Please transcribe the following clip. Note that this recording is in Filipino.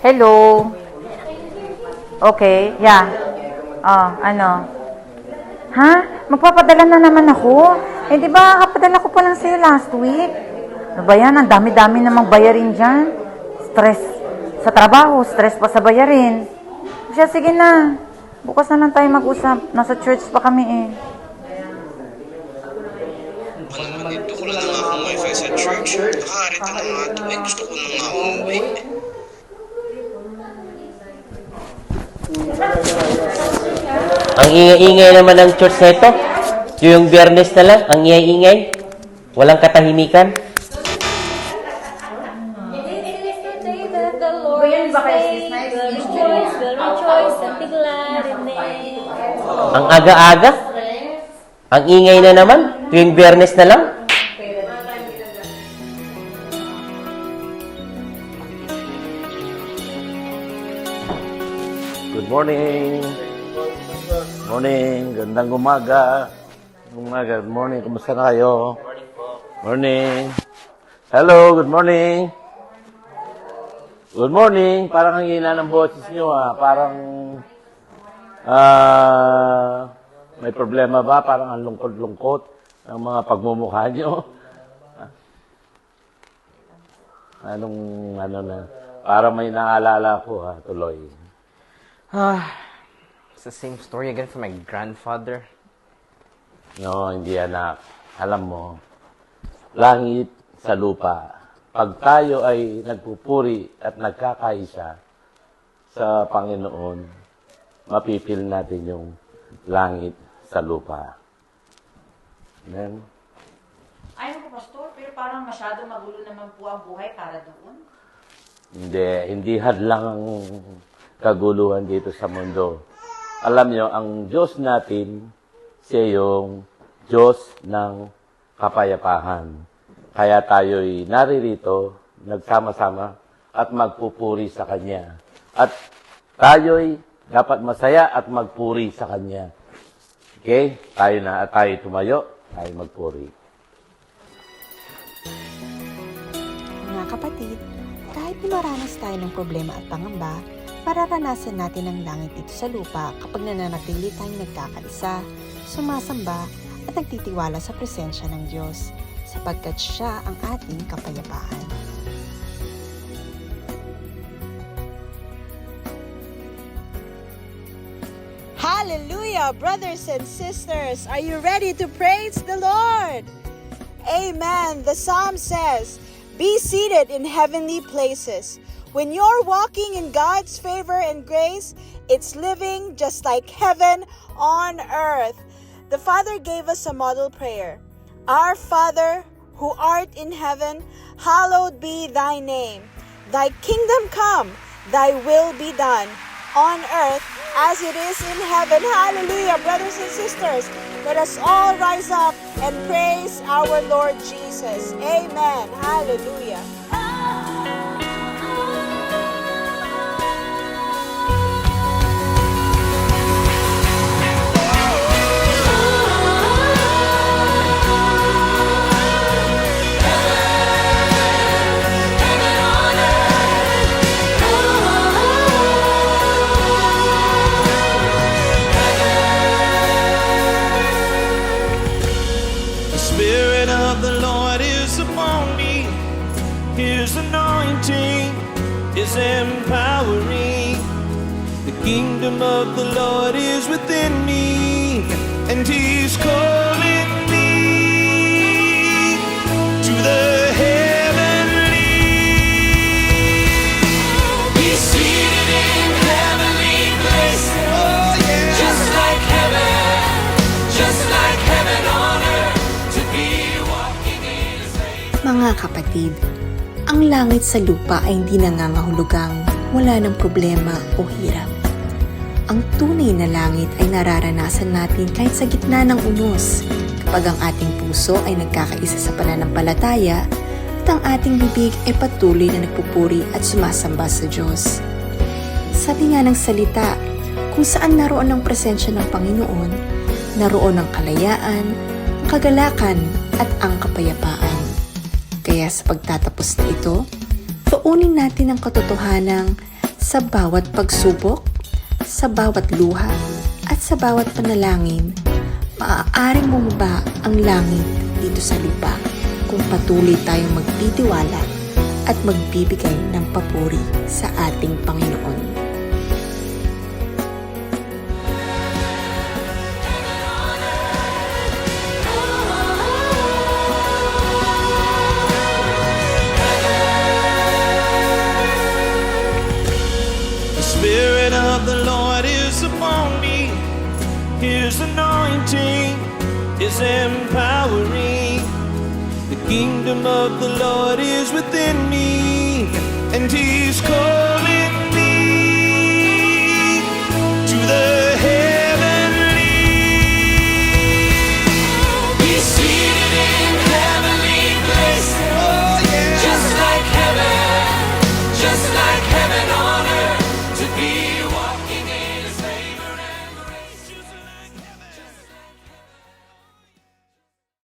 Hello? Okay, yeah. Oh, ano? Ha? Magpapadala na naman ako? Eh, di ba, kapadala ko pa lang sa'yo last week? Ano ba yan? Ang dami-dami namang bayarin dyan. Stress sa trabaho, stress pa sa bayarin. Siya, sige na. Bukas na lang tayo mag-usap. Nasa church pa kami eh. Ano naman dito ko lang nga akong wifi sa church. Nakaharita na nga ito eh. Gusto ko na nga umuwi. Ang ingay-ingay naman ng church na ito. Yung Biyernes na lang, ang ingay-ingay. Walang katahimikan. Ang aga-aga. Ang ingay na naman. Tuwing Biyernes na lang. Good morning. Morning. Gandang umaga. Good morning. Kumusta na kayo? Morning. Hello. Good morning. Good morning. Parang ang hina ng boses niyo Parang may problema ba? Parang ang lungkot-lungkot ang mga pagmumukha niyo. Ano na? Parang may naalala ko tuloy. It's the same story again for my grandfather. No, hindi anak. Alam mo, langit sa lupa. Pag tayo ay nagpupuri at nagkakaisa sa Panginoon, mapipil natin yung langit sa lupa. Amen? Ayaw ko, Pastor, pero parang masyado magulo naman po ang buhay para doon. Hindi hadlang ang kaguluhan dito sa mundo. Alam nyo, ang Diyos natin, siya yung Diyos ng kapayapaan. Kaya tayo'y naririto, nagsama-sama, at magpupuri sa Kanya. At tayo'y dapat masaya at magpuri sa Kanya. Okay? Tayo tumayo, tayo magpuri. Mga kapatid, kahit maranas tayo ng problema at pangamba, mararanasan natin ang langit dito sa lupa kapag nananatili tayong nagkakaisa, sumasamba at nagtitiwala sa presensya ng Diyos, sapagkat siya ang ating kapayapaan. Hallelujah, brothers and sisters. Are you ready to praise the Lord? Amen. The psalm says, "Be seated in heavenly places." When you're walking in God's favor and grace, it's living just like heaven on earth. The Father gave us a model prayer. Our Father, who art in heaven, hallowed be thy name. Thy kingdom come, thy will be done, on earth as it is in heaven. Hallelujah, brothers and sisters. Let us all rise up and praise our Lord Jesus. Amen. Hallelujah. His anointing is empowering. The kingdom of the Lord is within me, and He's calling me to the heavenly. Be seated in heavenly places. Oh, yeah. Just like heaven on earth, to be walking in His ways. Mga kapatid, ang langit sa lupa ay hindi nangangahulugang wala ng problema o hirap. Ang tunay na langit ay nararanasan natin kahit sa gitna ng unos, kapag ang ating puso ay nagkakaisa sa pananampalataya at ang ating bibig ay patuloy na nagpupuri at sumasamba sa Diyos. Sabi nga ng salita, kung saan naroon ang presensya ng Panginoon, naroon ang kalayaan, ang kagalakan at ang kapayapaan. Kaya sa pagtatapos na ito, tuunin natin ang katotohanan sa bawat pagsubok, sa bawat luha, at sa bawat panalangin. Maaaring bumaba ang langit dito sa lupa kung patuloy tayong magtitiwala at magbibigay ng papuri sa ating Panginoon. The Spirit of the Lord is upon me. His anointing is empowering. The kingdom of the Lord is within me, and He's calling